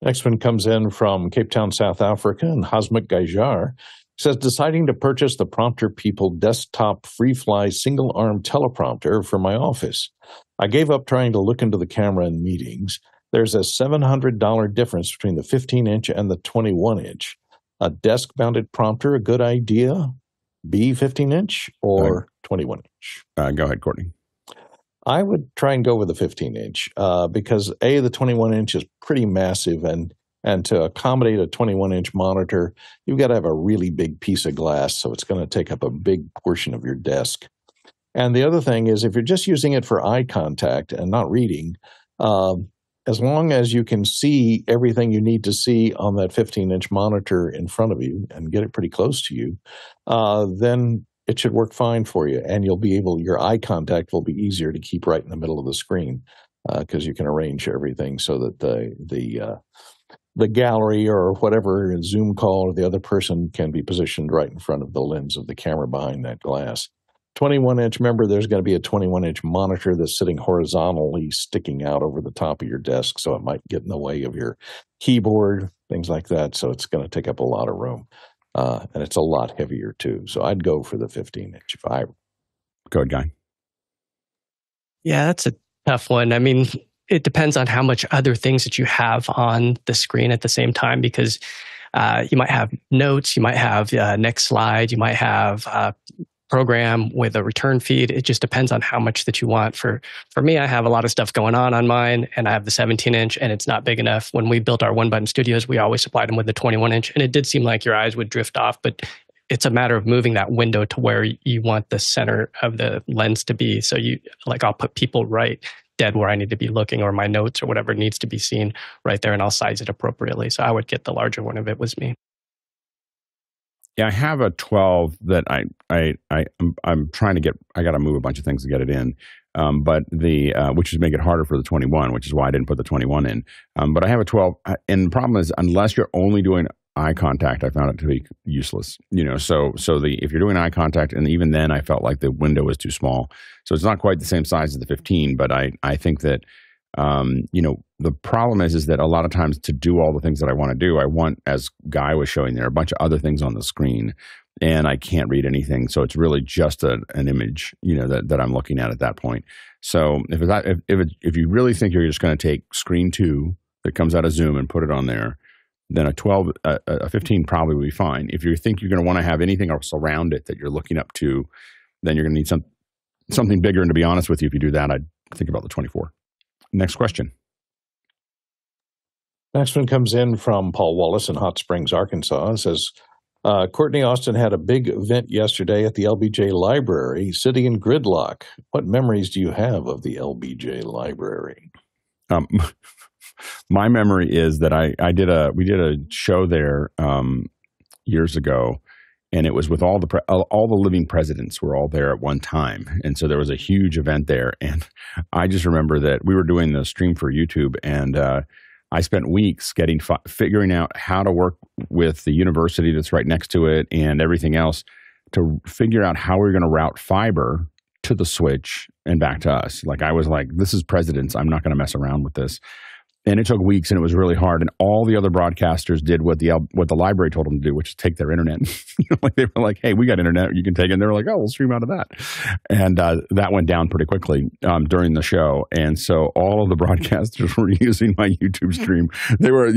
Next one comes in from Cape Town, South Africa, and Hasmuk Gaijar says, deciding to purchase the Prompter People desktop FreeFly single-arm teleprompter for my office. I gave up trying to look into the camera in meetings. There's a $700 difference between the 15-inch and the 21-inch. A desk-mounted prompter, a good idea? B, 15-inch or 21-inch? Go ahead, Courtney. I would try and go with the 15-inch because, A, the 21-inch is pretty massive, and to accommodate a 21-inch monitor, you've got to have a really big piece of glass, so it's going to take up a big portion of your desk. And the other thing is, if you're just using it for eye contact and not reading, as long as you can see everything you need to see on that 15-inch monitor in front of you and get it pretty close to you, then it should work fine for you. And your eye contact will be easier to keep right in the middle of the screen because you can arrange everything so that the gallery or whatever Zoom call or the other person can be positioned right in front of the lens of the camera behind that glass. 21-inch, remember, there's going to be a 21-inch monitor that's sitting horizontally sticking out over the top of your desk, so it might get in the way of your keyboard, things like that. So it's going to take up a lot of room, and it's a lot heavier too. So I'd go for the 15-inch if I. Go ahead, Guy. Yeah, that's a tough one. I mean, it depends on how much other things that you have on the screen at the same time, because you might have notes, you might have next slide, you might have program with a return feed. It just depends on how much that you want. For me, I have a lot of stuff going on mine, and I have the 17-inch, and it's not big enough. When we built our one-button studios, we always supplied them with the 21-inch, and it did seem like your eyes would drift off, but it's a matter of moving that window to where you want the center of the lens to be. So I'll put people right dead where I need to be looking, or my notes or whatever needs to be seen right there, and I'll size it appropriately. So I would get the larger one if it was me. Yeah, I have a 12 that I'm trying to get. I got to move a bunch of things to get it in, but which is make it harder for the 21, which is why I didn't put the 21 in. But I have a 12, and the problem is unless you're only doing eye contact, I found it to be useless. So if you're doing eye contact, and even then, I felt like the window was too small. So it's not quite the same size as the 15, but I think that. The problem is that a lot of times to do all the things that I want to do, I want, as Guy was showing there, a bunch of other things on the screen, and I can't read anything. So it's really just an image, that I'm looking at that point. So if you really think you're just going to take screen 2 that comes out of Zoom and put it on there, then a 15 probably would be fine. If you think you're going to want to have anything else around it that you're looking up to, then you're going to need something bigger. And to be honest with you, if you do that, I'd think about the 24. Next question. Next one comes in from Paul Wallace in Hot Springs, Arkansas. It says, Courtney Austin had a big event yesterday at the LBJ Library, sitting in gridlock. What memories do you have of the LBJ Library? My memory is that we did a show there years ago, and it was with all the living presidents were all there at one time. And so there was a huge event there. And I just remember that we were doing the stream for YouTube, and I spent weeks figuring out how to work with the university that's right next to it and everything else to figure out how we were going to route fiber to the switch and back to us. Like, I was like, this is presidents. I'm not going to mess around with this. And it took weeks, and it was really hard. And all the other broadcasters did what the library told them to do, which is take their internet. They were like, "Hey, we got internet. You can take it." And they were like, "Oh, we'll stream out of that." And that went down pretty quickly during the show. And so all of the broadcasters were using my YouTube stream. They were,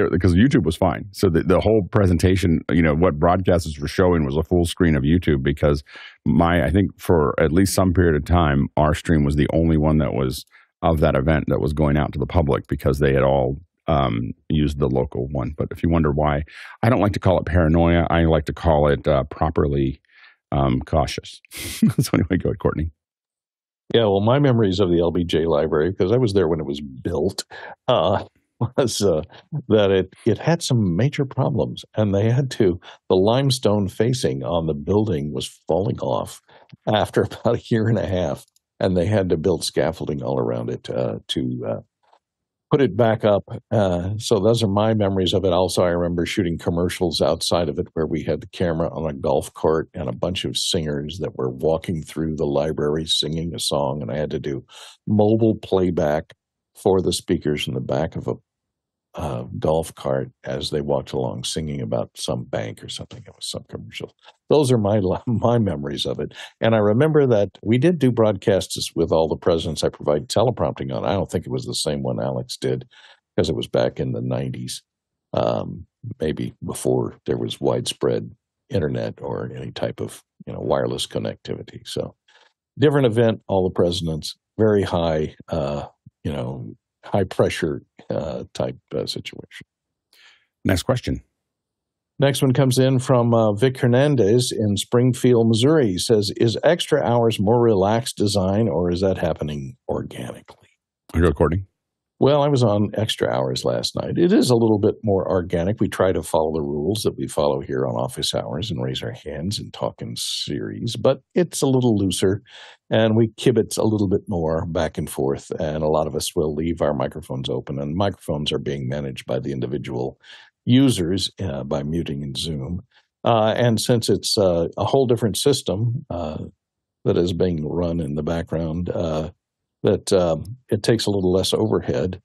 because YouTube was fine. So the whole presentation, what broadcasters were showing was a full screen of YouTube, because I think for at least some period of time, our stream was the only one that was of that event that was going out to the public, because they had all used the local one. But if you wonder why, I don't like to call it paranoia. I like to call it properly cautious. So anyway, go ahead, Courtney. Yeah, well, my memories of the LBJ Library, because I was there when it was built, was that it had some major problems, and the limestone facing on the building was falling off after about a year and a half. And they had to build scaffolding all around it to put it back up. So those are my memories of it. Also, I remember shooting commercials outside of it where we had the camera on a golf cart and a bunch of singers that were walking through the library singing a song. And I had to do mobile playback for the speakers in the back of a golf cart as they walked along singing about some bank or something. It was some commercial. Those are my memories of it. And I remember that we did do broadcasts with all the presidents I provide teleprompting on. I don't think it was the same one Alex did because it was back in the 90s, maybe before there was widespread internet or any type of wireless connectivity. So different event, all the presidents, very high, high pressure type situation. Next question. Next one comes in from Vic Hernandez in Springfield, Missouri. He says, is extra hours more relaxed design or is that happening organically? I'll go, Courtney. Well, I was on extra hours last night. It is a little bit more organic. We try to follow the rules that we follow here on office hours and raise our hands and talk in series, but it's a little looser and we kibitz a little bit more back and forth. And a lot of us will leave our microphones open, and microphones are being managed by the individual users by muting in Zoom. And since it's a whole different system that is being run in the background, that it takes a little less overhead.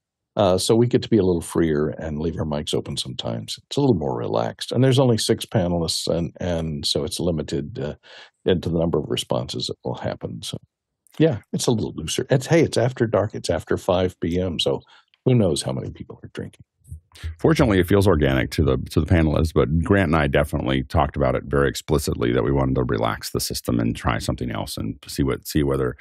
So we get to be a little freer and leave our mics open sometimes. It's a little more relaxed. And there's only 6 panelists, and so it's limited into the number of responses that will happen. So, yeah, it's a little looser. It's after dark. It's after 5 p.m., so who knows how many people are drinking. Fortunately, it feels organic to the panelists, but Grant and I definitely talked about it very explicitly that we wanted to relax the system and try something else and see whether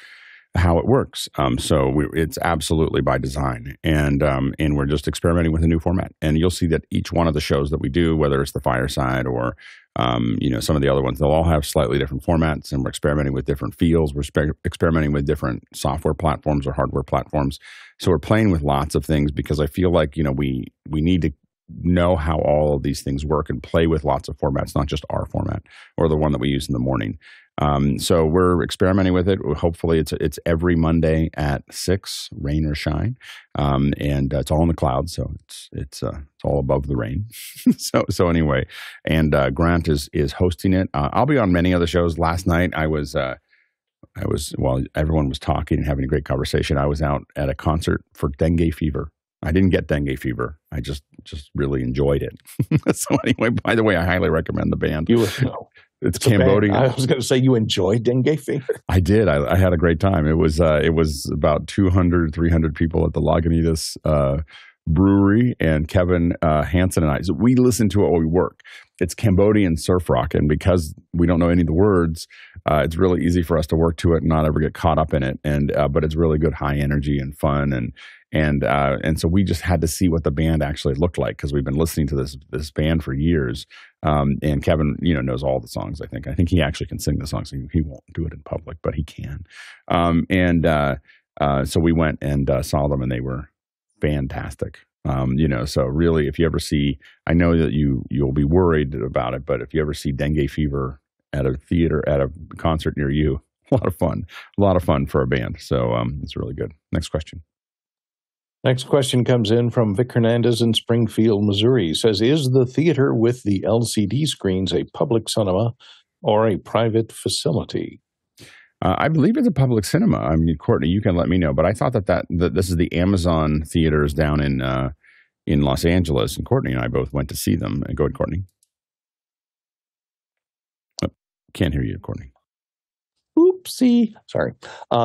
how it works. So it's absolutely by design, and we're just experimenting with a new format. And you'll see that each one of the shows that we do, whether it's the fireside or some of the other ones, they'll all have slightly different formats, and we're experimenting with different fields. We're experimenting with different software platforms or hardware platforms. So we're playing with lots of things because I feel like we need to know how all of these things work and play with lots of formats, not just our format or the one that we use in the morning. So we're experimenting with it. Hopefully it's every Monday at 6, rain or shine. And it's all in the cloud. So it's all above the rain. so anyway, and Grant is hosting it. I'll be on many other shows. Last night I was while everyone was talking and having a great conversation, I was out at a concert for dengue fever. I didn't get dengue fever. I just really enjoyed it. So anyway, by the way, I highly recommend the band. It's Cambodian. I was going to say, you enjoyed dengue fever? I did. I had a great time. It was about 200, 300 people at the Lagunitas brewery, and Kevin Hansen and I. So we listen to it while we work. It's Cambodian surf rock, and because we don't know any of the words, it's really easy for us to work to it and not ever get caught up in it. And but it's really good, high energy and fun, and so we just had to see what the band actually looked like because we've been listening to this band for years. And Kevin, knows all the songs. I think he actually can sing the songs. He won't do it in public, but he can. So we went and saw them, and they were fantastic. So really, if you ever see, I know that you'll be worried about it, but if you ever see dengue fever at a theater, at a concert near you, a lot of fun for a band. So it's really good. Next question. Next question comes in from Vic Hernandez in Springfield, Missouri. He says, is the theater with the LCD screens a public cinema or a private facility? I believe it's a public cinema. I mean, Courtney, you can let me know. But I thought that this is the Amazon theaters down in Los Angeles, and Courtney and I both went to see them. Go ahead, Courtney. Oh, can't hear you, Courtney. Oopsie. Sorry.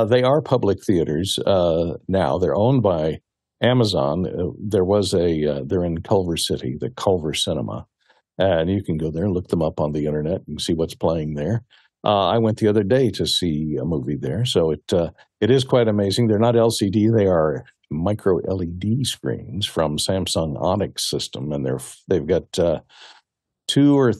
They are public theaters now. They're owned by Amazon. They're in Culver City, the Culver Cinema. And you can go there and look them up on the internet and see what's playing there. I went the other day to see a movie there. So it is quite amazing. They're not LCD. They are micro LED screens from Samsung Onyx system. And they've got two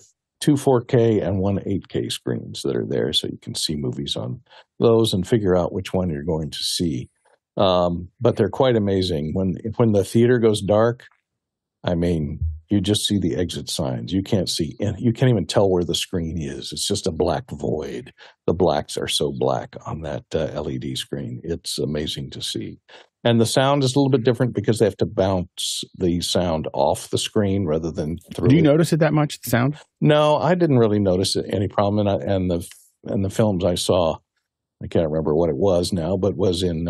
4K and one 8K screens that are there. So you can see movies on those and figure out which one you're going to see. But they're quite amazing. When the theater goes dark, I mean, you just see the exit signs. You can't even tell where the screen is. It's just a black void. The blacks are so black on that LED screen. It's amazing to see. And the sound is a little bit different because they have to bounce the sound off the screen rather than through. Do you notice it that much, the sound? No, I didn't really notice any problem. And the films I saw, I can't remember what it was now, but was in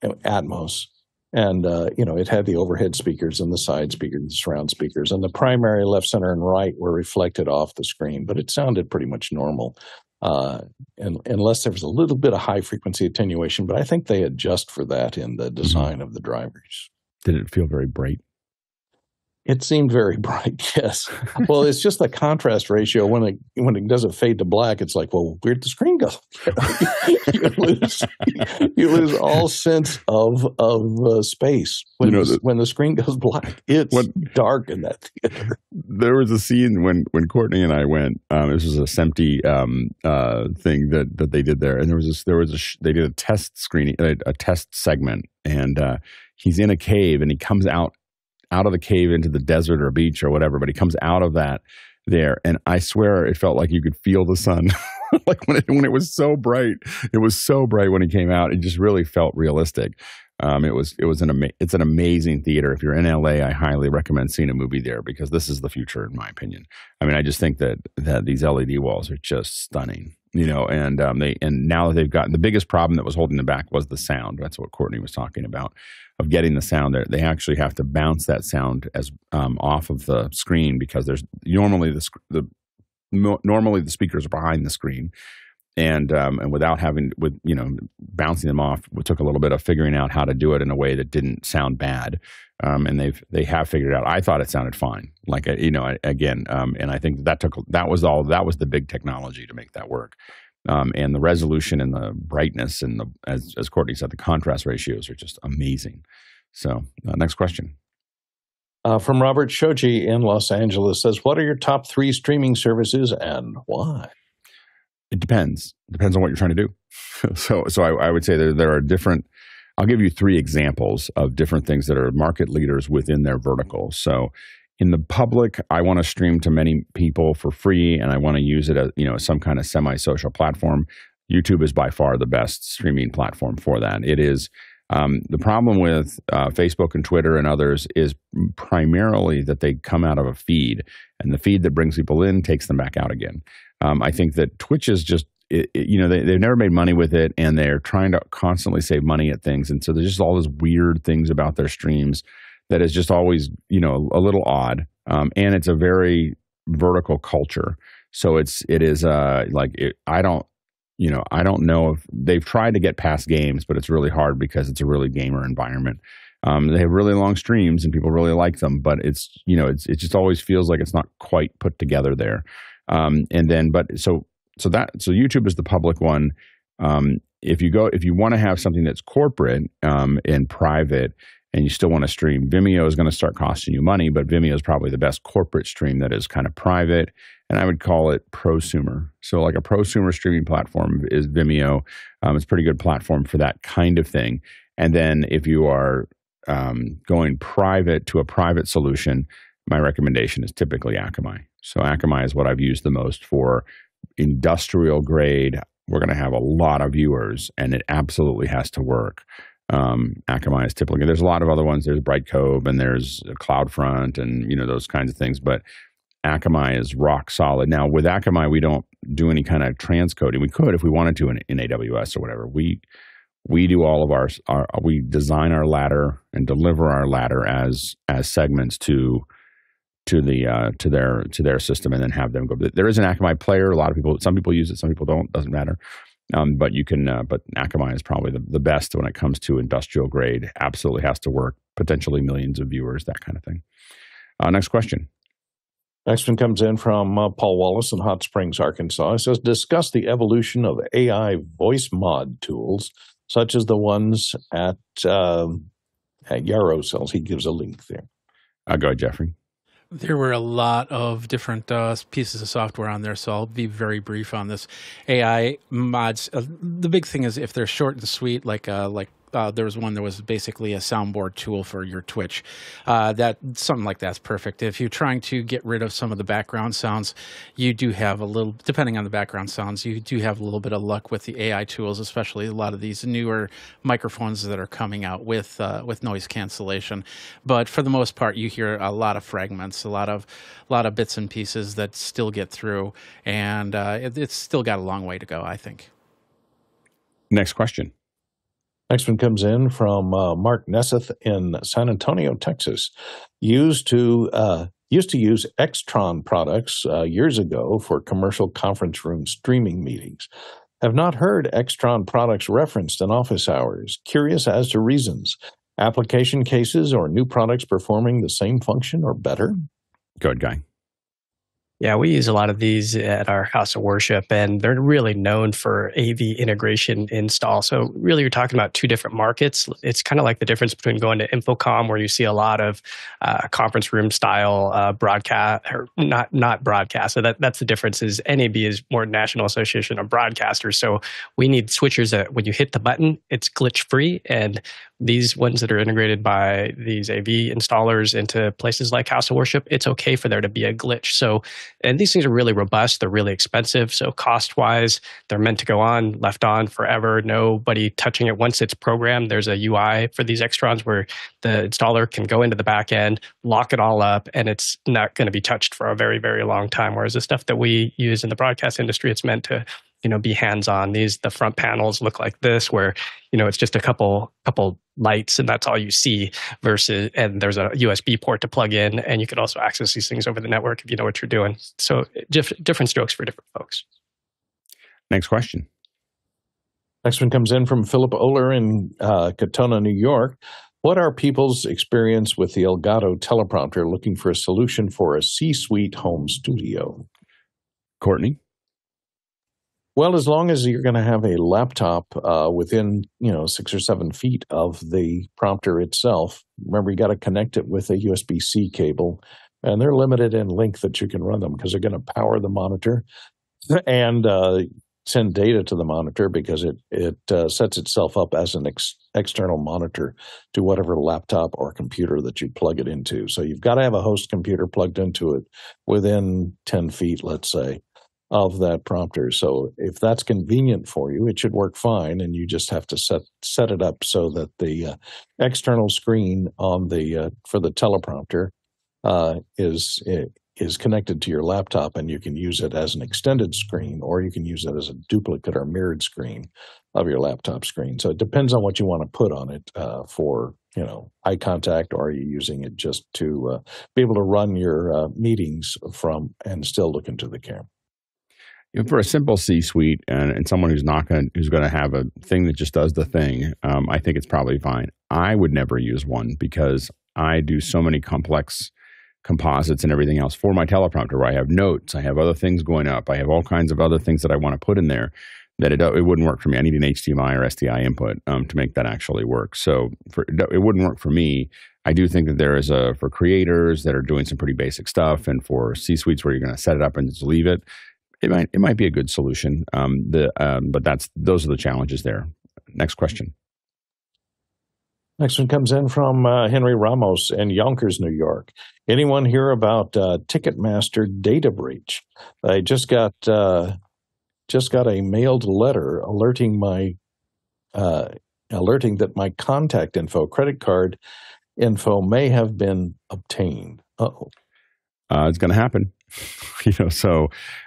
Atmos. And, it had the overhead speakers and the side speakers, the surround speakers, and the primary left, center, and right were reflected off the screen, but it sounded pretty much normal, unless there was a little bit of high-frequency attenuation, but I think they adjust for that in the design of the drivers. Did it feel very bright? It seemed very bright, yes. Well, it's just the contrast ratio. When it doesn't fade to black, it's like, well, where'd the screen go? you lose all sense of space when the screen goes black. It's dark in that theater. There was a scene when Courtney and I went. This was a SEMTI thing that they did there, and they did a test screening, a test segment, and he's in a cave, and he comes out of the cave into the desert or beach or whatever, but he comes out of that there. And I swear it felt like you could feel the sun. Like when it was so bright, it was so bright when he came out. It just really felt realistic. It's an amazing theater. If you're in LA, I highly recommend seeing a movie there because this is the future, in my opinion. I mean, I just think that these LED walls are just stunning, and now that they've gotten, the biggest problem that was holding them back was the sound. That's what Courtney was talking about, of getting the sound there. They actually have to bounce that sound as off of the screen because there's normally the speakers are behind the screen. And without bouncing them off, it took a little bit of figuring out how to do it in a way that didn't sound bad. And they have figured it out. I thought it sounded fine. And I think that was the big technology to make that work. And the resolution and the brightness and as Courtney said, the contrast ratios are just amazing. So next question. From Robert Shoji in Los Angeles says, what are your top 3 streaming services and why? It depends. It depends on what you're trying to do. So I would say there are different. I'll give you 3 examples of different things that are market leaders within their vertical. So in the public, I want to stream to many people for free, and I want to use it as some kind of semi-social platform. YouTube is by far the best streaming platform for that. It is. The problem with Facebook and Twitter and others is primarily that they come out of a feed, and the feed that brings people in takes them back out again. I think that Twitch is just, they've never made money with it, and they're trying to constantly save money at things. And so there's just all these weird things about their streams that is just always, a little odd. And it's a very vertical culture. So I don't know if they've tried to get past games, but it's really hard because it's a really gamer environment. They have really long streams and people really like them, but it just always feels like it's not quite put together there. So YouTube is the public one. If you want to have something that's corporate and private, and you still want to stream, Vimeo is going to start costing you money, but Vimeo is probably the best corporate stream that is kind of private, and I would call it prosumer. So like a prosumer streaming platform is Vimeo. It's a pretty good platform for that kind of thing. And then if you are going private to a private solution, my recommendation is typically Akamai. So Akamai is what I've used the most for industrial grade. We're going to have a lot of viewers, and it absolutely has to work. Akamai is typically, there's a lot of other ones. There's Brightcove and there's CloudFront and, those kinds of things. But Akamai is rock solid. Now with Akamai, we don't do any kind of transcoding. We could if we wanted to in AWS or whatever. We do all of our we design our ladder and deliver our ladder as segments to their system and then have them go. There is an Akamai player. Some people use it, some people don't. Doesn't matter. But Akamai is probably the best when it comes to industrial grade. Absolutely has to work. Potentially millions of viewers, that kind of thing. Next question. Next one comes in from Paul Wallace in Hot Springs, Arkansas. It says, discuss the evolution of AI voice mod tools, such as the ones at Yarrow sells. He gives a link there. Go ahead, Jeffrey. There were a lot of different pieces of software on there, so I'll be very brief on this. AI mods, the big thing is if they're short and sweet, like there was one that was basically a soundboard tool for your Twitch. Something like that's perfect. If you're trying to get rid of some of the background sounds, you do have a little, depending on the background sounds, you do have a little bit of luck with the AI tools, especially a lot of these newer microphones that are coming out with noise cancellation. But for the most part, you hear a lot of fragments, a lot of bits and pieces that still get through, and it's still got a long way to go, I think. Next question. Next one comes in from Mark Nesseth in San Antonio, Texas. Used to use Extron products years ago for commercial conference room streaming meetings. Have not heard Extron products referenced in office hours. Curious as to reasons. Application cases or new products performing the same function or better? Good guy. Yeah, we use a lot of these at our house of worship, and they're really known for AV integration install. So really, you're talking about two different markets. It's kind of like the difference between going to Infocom, where you see a lot of conference room style broadcast, or not broadcast. So that's the difference. Is NAB is more National Association of Broadcasters. So we need switchers that when you hit the button, it's glitch free, and these ones that are integrated by these AV installers into places like House of Worship, it's okay for there to be a glitch. So, and these things are really robust. They're really expensive. So cost-wise, they're meant to go on, left on forever. Nobody touching it. Once it's programmed, there's a UI for these Extrons where the installer can go into the back end, lock it all up, and it's not going to be touched for a very, very long time. Whereas the stuff that we use in the broadcast industry, it's meant to be hands-on. The front panels look like this, where, it's just a couple lights and that's all you see and there's a USB port to plug in, and you can also access these things over the network if you know what you're doing. So different strokes for different folks. Next question. Next one comes in from Philip Oler in Katona, New York. What are people's experience with the Elgato Teleprompter looking for a solution for a C-suite home studio? Courtney? Well, as long as you're going to have a laptop within 6 or 7 feet of the prompter itself, remember you got to connect it with a USB-C cable, and they're limited in length that you can run them because they're going to power the monitor and send data to the monitor because it sets itself up as an external monitor to whatever laptop or computer that you plug it into. So you've got to have a host computer plugged into it within 10 feet, let's say, of that prompter. So if that's convenient for you, it should work fine, and you just have to set it up so that the external screen on for the teleprompter is connected to your laptop, and you can use it as an extended screen, or you can use it as a duplicate or mirrored screen of your laptop screen. So it depends on what you want to put on it for eye contact, or are you using it just to be able to run your meetings from and still look into the camera. For a simple C-suite and someone who's going to have a thing that just does the thing, I think it's probably fine. I would never use one because I do so many complex composites and everything else for my teleprompter, where I have notes, I have other things going up, I have all kinds of other things that I want to put in there, that it wouldn't work for me. I need an HDMI or SDI input to make that actually work. So it wouldn't work for me. I do think that there is for creators that are doing some pretty basic stuff, and for C-suites where you're going to set it up and just leave it, it might be a good solution, but those are the challenges there. Next question. Next one comes in from Henry Ramos in Yonkers, New York. Anyone hear about Ticketmaster data breach? I just got a mailed letter alerting that my contact info, credit card info, may have been obtained. Uh-oh. It's going to happen.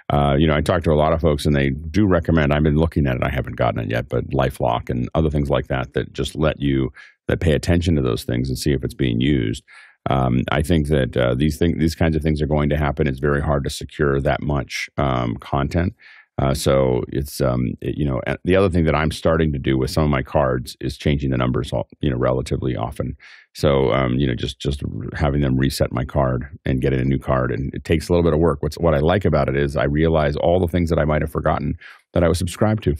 I talk to a lot of folks, and they do recommend, I've been looking at it, I haven't gotten it yet, but LifeLock and other things like that just that pay attention to those things and see if it's being used. I think that these kinds of things are going to happen. It's very hard to secure that much content. So it's, the other thing that I'm starting to do with some of my cards is changing the numbers, relatively often. So, just having them reset my card and getting a new card. And it takes a little bit of work. What I like about it is I realize all the things that I might have forgotten that I was subscribed to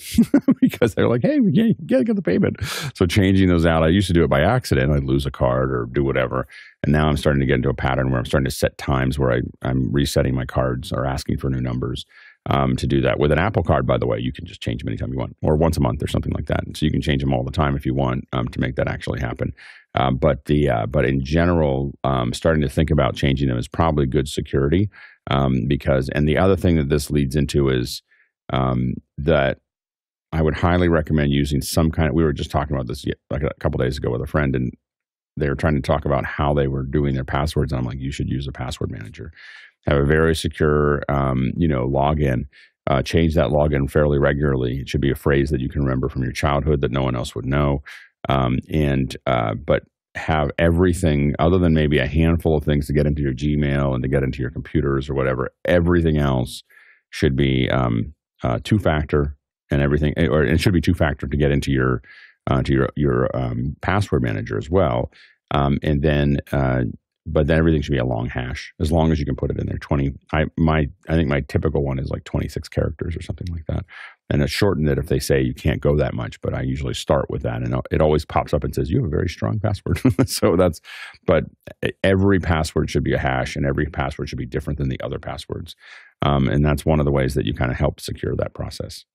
because they're like, hey, you gotta get the payment. So changing those out, I used to do it by accident. I'd lose a card or do whatever. And now I'm starting to get into a pattern where I'm starting to set times where I'm resetting my cards or asking for new numbers. To do that with an Apple card, by the way, you can just change them anytime you want, or once a month or something like that. So you can change them all the time if you want to make that actually happen. But in general, starting to think about changing them is probably good security because. And the other thing that this leads into is that I would highly recommend using some kind of. We were just talking about this like a couple days ago with a friend, and they were trying to talk about how they were doing their passwords. And I'm like, you should use a password manager. Have a very secure, login. Change that login fairly regularly. It should be a phrase that you can remember from your childhood that no one else would know. But have everything other than maybe a handful of things to get into your Gmail and to get into your computers or whatever. Everything else should be two-factor, and everything, or it should be two-factor to get into your password manager as well. But then everything should be a long hash, as long as you can put it in there. I think my typical one is like 26 characters or something like that. And it's shortened it if they say you can't go that much, but I usually start with that. And it always pops up and says, you have a very strong password. But every password should be a hash, and every password should be different than the other passwords. And that's one of the ways that you kind of help secure that process.